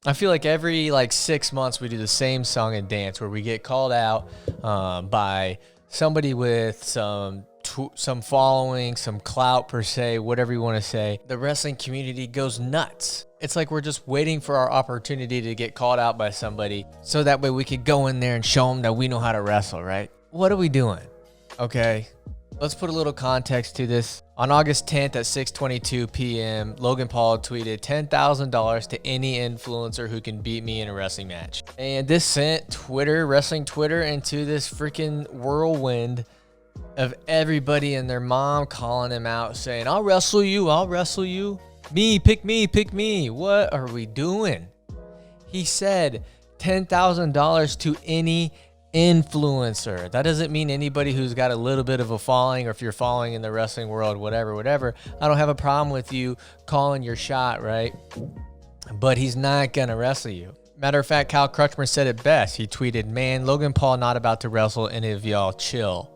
I feel like every 6 months we do the same song and dance where we get called out by somebody with some following, some clout per se, whatever you want to say. The wrestling community goes nuts. It's like we're just waiting for our opportunity to get called out by somebody so that way we could go in there and show them that we know how to wrestle, right? What are we doing? Okay, let's put a little context to this. On August 10th at 6:22 p.m., Logan Paul tweeted $10,000 to any influencer who can beat me in a wrestling match. And this sent wrestling Twitter, into this freaking whirlwind of everybody and their mom calling him out, saying, I'll wrestle you. Me, pick me. What are we doing? He said $10,000 to any influencer. That doesn't mean anybody who's got a little bit of a following, or if you're following in the wrestling world, whatever. I don't have a problem with you calling your shot, right? But he's not gonna wrestle you. Matter of fact, Kyle Crutchmer said it best. He tweeted, man, Logan Paul not about to wrestle any of y'all. Chill.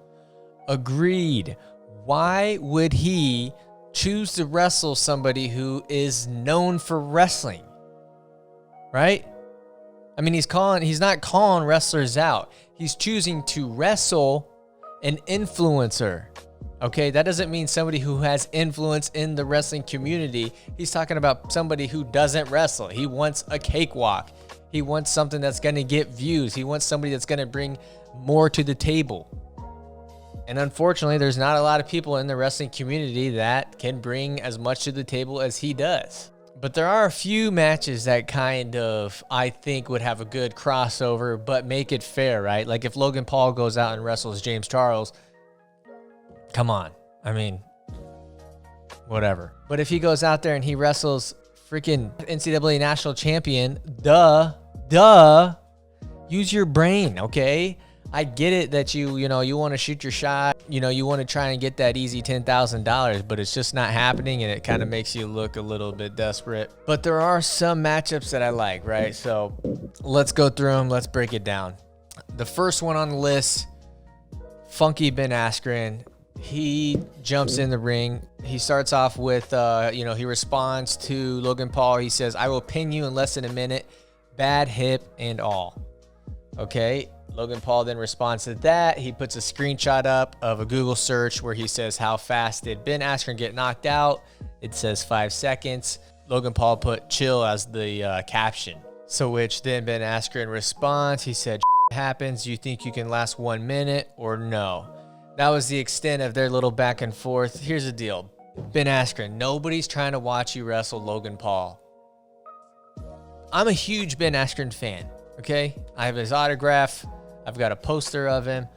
Agreed. Why would he choose to wrestle somebody who is known for wrestling? Right? I mean, he's not calling wrestlers out. He's choosing to wrestle an influencer. Okay, that doesn't mean somebody who has influence in the wrestling community. He's talking about somebody who doesn't wrestle. He wants a cakewalk. He wants something that's going to get views. He wants somebody that's going to bring more to the table. And unfortunately, there's not a lot of people in the wrestling community that can bring as much to the table as he does. But there are a few matches that kind of, I think, would have a good crossover, but make it fair, right? Like if Logan Paul goes out and wrestles James Charles, come on. I mean, whatever. But if he goes out there and he wrestles freaking NCAA national champion, use your brain, okay? I get it that you want to shoot your shot, you want to try and get that easy $10,000, but it's just not happening, and it kind of makes you look a little bit desperate. But there are some matchups that I like, right? So let's go through them. Let's break it down. The first one on the list, Funky Ben Askren. He jumps in the ring. He starts off with, he responds to Logan Paul. He says, I will pin you in less than a minute, bad hip and all. Okay. Logan Paul then responds to that. He puts a screenshot up of a Google search where he says, how fast did Ben Askren get knocked out? It says 5 seconds. Logan Paul put chill as the caption. So which then Ben Askren responds. He said, happens. You think you can last 1 minute or no? That was the extent of their little back and forth. Here's the deal. Ben Askren, nobody's trying to watch you wrestle Logan Paul. I'm a huge Ben Askren fan, okay? I have his autograph. I've got a poster of him.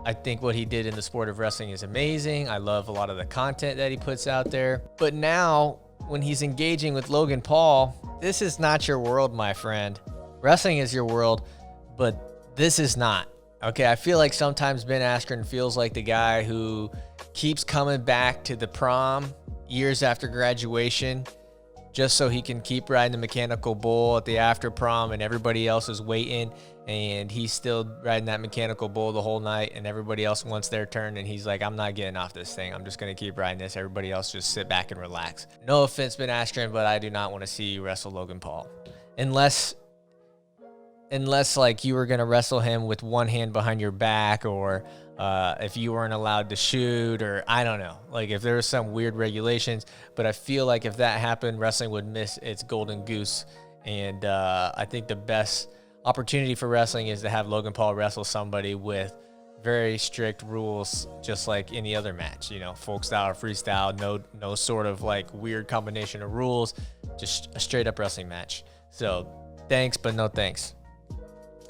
I think what he did in the sport of wrestling is amazing. I love a lot of the content that he puts out there. But now, when he's engaging with Logan Paul, this is not your world, my friend. Wrestling is your world, but this is not. Okay, I feel like sometimes Ben Askren feels like the guy who keeps coming back to the prom years after graduation just so he can keep riding the mechanical bull at the after prom, and everybody else is waiting, and he's still riding that mechanical bull the whole night, and everybody else wants their turn, and he's like, I'm not getting off this thing. I'm just going to keep riding this. Everybody else just sit back and relax. No offense, Ben Askren, but I do not want to see you wrestle Logan Paul. Unless like you were going to wrestle him with one hand behind your back, or if you weren't allowed to shoot, or I don't know, like if there was some weird regulations. But I feel like if that happened, wrestling would miss its golden goose. And I think the best opportunity for wrestling is to have Logan Paul wrestle somebody with very strict rules, just like any other match, folk style or freestyle, no sort of like weird combination of rules, just a straight up wrestling match. So thanks, but no thanks.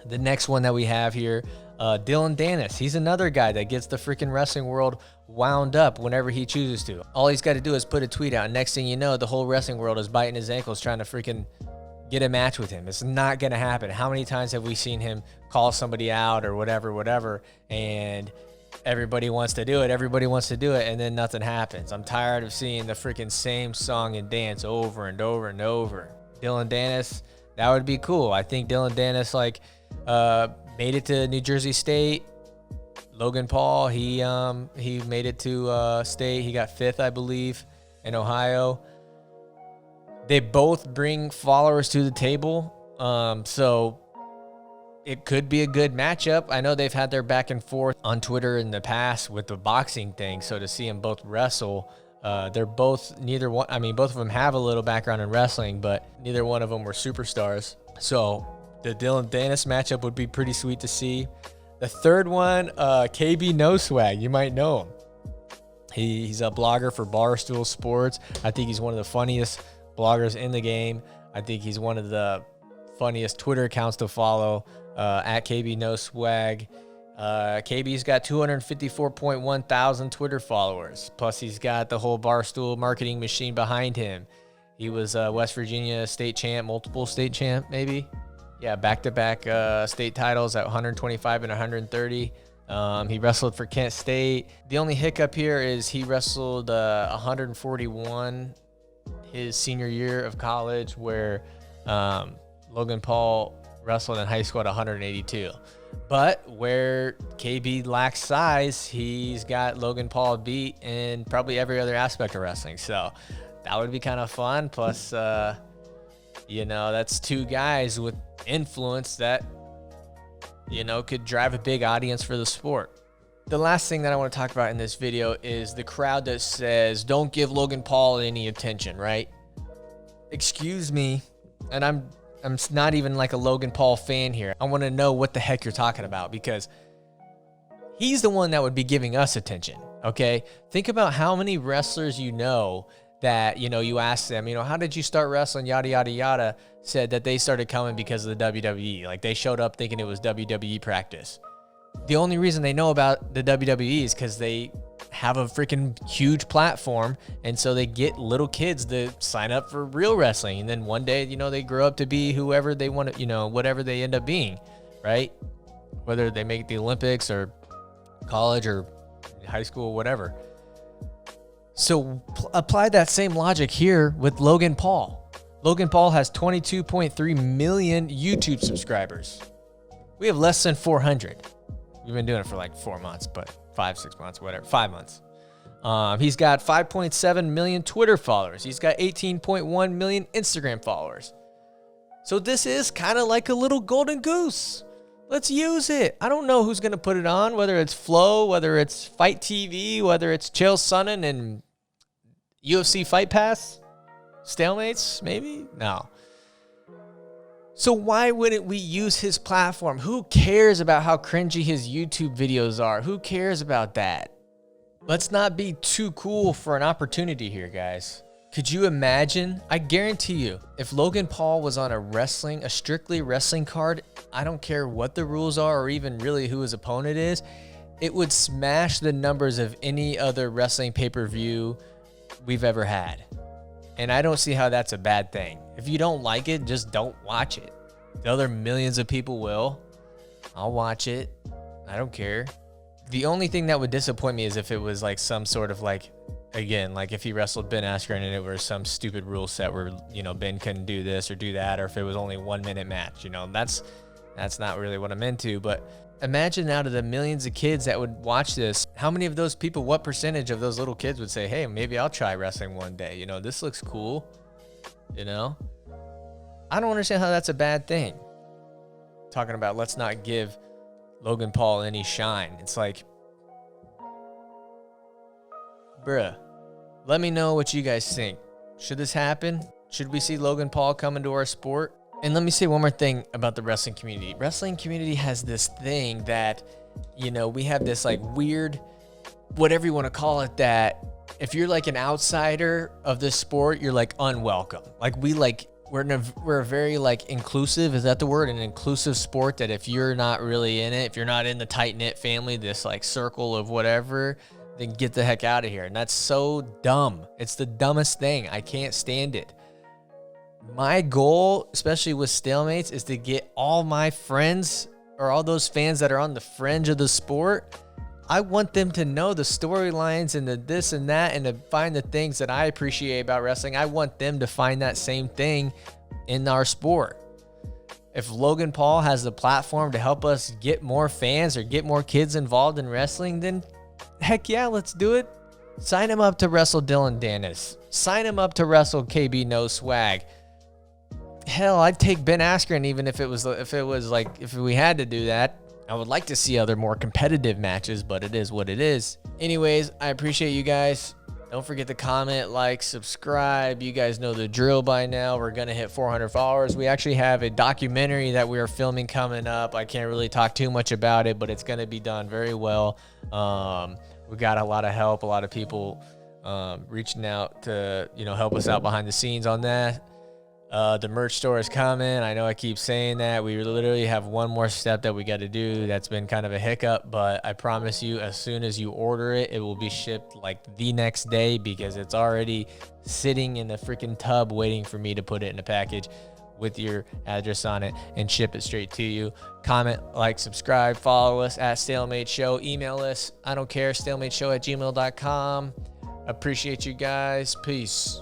The next one that we have here, Dylan Dennis. He's another guy that gets the freaking wrestling world wound up whenever he chooses to. All he's got to do is put a tweet out. Next thing you know, the whole wrestling world is biting his ankles trying to freaking get a match with him. It's not going to happen. How many times have we seen him call somebody out or whatever, and everybody wants to do it, and then nothing happens. I'm tired of seeing the freaking same song and dance over and over and over. Dylan Dennis, that would be cool. I think Dylan Dennis, made it to New Jersey State. Logan Paul, he made it to state. He got 5th, I believe, in Ohio. They both bring followers to the table. So it could be a good matchup. I know they've had their back and forth on Twitter in the past with the boxing thing. So to see them both wrestle, they're both both of them have a little background in wrestling, but neither one of them were superstars. So the Dylan Dennis matchup would be pretty sweet to see. The third one, KB No Swag. You might know him. He's a blogger for Barstool Sports. I think he's one of the funniest bloggers in the game. I think he's one of the funniest Twitter accounts to follow, at KB No Swag. KB's got 254.1 thousand Twitter followers. Plus, he's got the whole Barstool marketing machine behind him. He was West Virginia state champ, multiple state champ, maybe. Yeah, back-to-back state titles at 125 and 130. He wrestled for Kent State. The only hiccup here is he wrestled 141 his senior year of college, where Logan Paul wrestled in high school at 182. But where KB lacks size, he's got Logan Paul beat in probably every other aspect of wrestling. So that would be kind of fun. Plus, that's two guys with influence that, could drive a big audience for the sport. The last thing that I want to talk about in this video is the crowd that says, don't give Logan Paul any attention, right? Excuse me, and I'm not even like a Logan Paul fan here. I want to know what the heck you're talking about, because he's the one that would be giving us attention, okay? Think about how many wrestlers that, you ask them, how did you start wrestling, yada, yada, yada, said that they started coming because of the WWE. Like, they showed up thinking it was WWE practice. The only reason they know about the WWE is because they have a freaking huge platform, and so they get little kids to sign up for real wrestling, and then one day, they grow up to be whoever they want to, whatever they end up being, right? Whether they make the Olympics or college or high school, whatever. So apply that same logic here with Logan Paul. Logan Paul has 22.3 million YouTube subscribers. We have less than 400. We've been doing it for like 4 months, but 5-6 months, whatever, 5 months. He's got 5.7 million Twitter followers. He's got 18.1 million Instagram followers. So this is kind of like a little golden goose. Let's use it. I don't know who's going to put it on, whether it's Flow, whether it's Fight TV, whether it's Chael Sonnen and UFC Fight Pass. Stalemates, maybe? No. So why wouldn't we use his platform? Who cares about how cringy his YouTube videos are? Who cares about that? Let's not be too cool for an opportunity here, guys. Could you imagine? I guarantee you, if Logan Paul was on a strictly wrestling card, I don't care what the rules are or even really who his opponent is, it would smash the numbers of any other wrestling pay-per-view we've ever had. And I don't see how that's a bad thing. If you don't like it, just don't watch it. The other millions of people will. I'll watch it. I don't care. The only thing that would disappoint me is if it was like some sort of like if he wrestled Ben Askren and it was some stupid rule set where, Ben couldn't do this or do that, or if it was only 1 minute match, that's not really what I'm into. But imagine out of the millions of kids that would watch this, how many of those people, what percentage of those little kids would say, hey, maybe I'll try wrestling one day. This looks cool. I don't understand how that's a bad thing. Talking about let's not give Logan Paul any shine. It's like, bruh, let me know what you guys think. Should this happen? Should we see Logan Paul come into our sport? And let me say one more thing about the wrestling community. Wrestling community has this thing that, we have this like weird, whatever you want to call it, that if you're like an outsider of this sport, you're like unwelcome. Like we're very like inclusive. Is that the word? An inclusive sport that if you're not really in it, if you're not in the tight knit family, this like circle of whatever, then get the heck out of here. And that's so dumb. It's the dumbest thing. I can't stand it. My goal, especially with Stalemates, is to get all my friends or all those fans that are on the fringe of the sport. I want them to know the storylines and the this and that, and to find the things that I appreciate about wrestling. I want them to find that same thing in our sport. If Logan Paul has the platform to help us get more fans or get more kids involved in wrestling, then heck yeah, let's do it. Sign him up to wrestle Dylan Dennis. Sign him up to wrestle KB No Swag. hell, I'd take Ben Askren even if we had to do that. I would like to see other more competitive matches, but it is what it is. Anyways, I appreciate you guys. Don't forget to comment, like, subscribe. You guys know the drill by now. We're going to hit 400 followers. We actually have a documentary that we are filming coming up. I can't really talk too much about it, but it's going to be done very well. We got a lot of help, a lot of people reaching out to, help us out behind the scenes on that. The merch store is coming. I know I keep saying that. We literally have one more step that we got to do. That's been kind of a hiccup, but I promise you, as soon as you order it, it will be shipped like the next day because it's already sitting in the freaking tub waiting for me to put it in a package with your address on it and ship it straight to you. Comment, like, subscribe, follow us at Stalemate Show. Email us, I don't care, stalemateshow@gmail.com. Appreciate you guys. Peace.